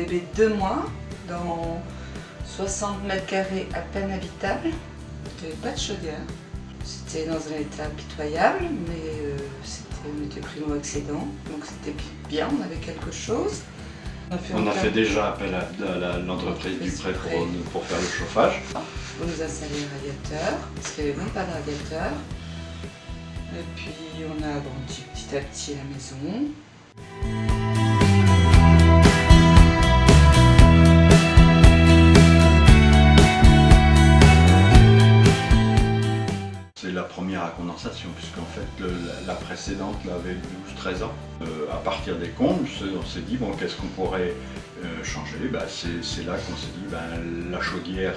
bébé 2 mois, dans 60 mètres carrés à peine habitable. Il n'y avait pas de chaudière. C'était dans un état pitoyable, mais on était primo-accédant, donc c'était bien, on avait quelque chose. On a fait déjà appel à l'entreprise du prêt pour faire le chauffage. On nous a installé un radiateur, parce qu'il n'y avait même pas de radiateur. Et puis on a agrandi petit à petit la maison. C'est la première à condensation, puisqu'en fait la précédente avait 12-13 ans. À partir des combles, on s'est dit bon, qu'est-ce qu'on pourrait changer. C'est là qu'on s'est dit la chaudière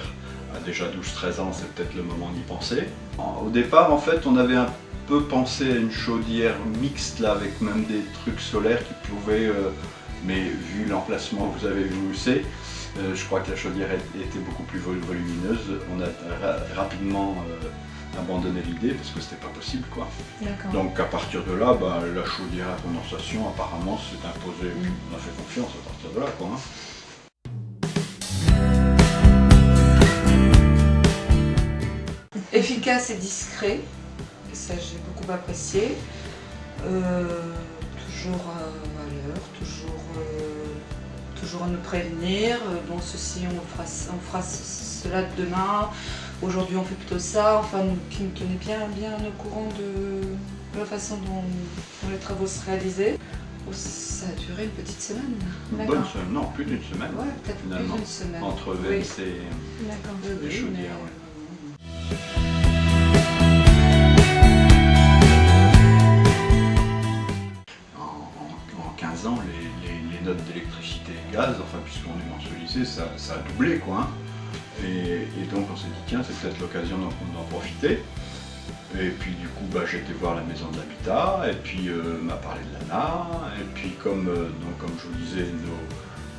a déjà 12-13 ans, c'est peut-être le moment d'y penser. Au départ, en fait, on avait un peu pensé à une chaudière mixte là, avec même des trucs solaires qui pouvaient, mais vu l'emplacement, vous avez vu où c'est, je crois que la chaudière était beaucoup plus volumineuse. On a rapidement abandonné l'idée parce que c'était pas possible, quoi. Donc à partir de là, la chaudière à condensation apparemment s'est imposée. On a fait confiance à partir de là, quoi. Efficace et discret, ça j'ai beaucoup apprécié. Toujours à l'heure, toujours à nous prévenir. Bon, ceci on fera cela demain. Aujourd'hui on fait plutôt ça, enfin qui nous tenait bien au courant de la façon dont les travaux se réalisaient. Oh, ça a duré une petite semaine. Une bonne semaine, non, plus d'une semaine. Ouais, peut-être plus d'une semaine. Entre VS et les chaudières. En 15 ans, les notes d'électricité et gaz, enfin puisqu'on est mensualisé, ça a doublé, quoi. Et donc on s'est dit tiens, c'est peut-être l'occasion d'en profiter. Et puis du coup j'ai été voir la maison de l'habitat, et puis m'a parlé de l'ANA, et puis comme je vous disais,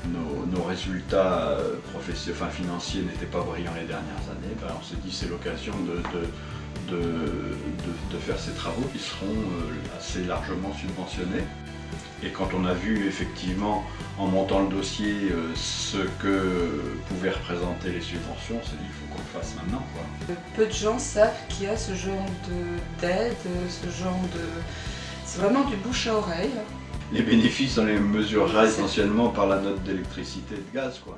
nos résultats financiers n'étaient pas brillants les dernières années, on s'est dit c'est l'occasion de faire ces travaux qui seront assez largement subventionnés. Et quand on a vu effectivement, en montant le dossier, ce que pouvaient représenter les subventions, on s'est dit il faut qu'on le fasse maintenant, quoi. Peu de gens savent qu'il y a ce genre d'aide, c'est vraiment du bouche à oreille. Les bénéfices, on les mesurera essentiellement par la note d'électricité et de gaz, quoi.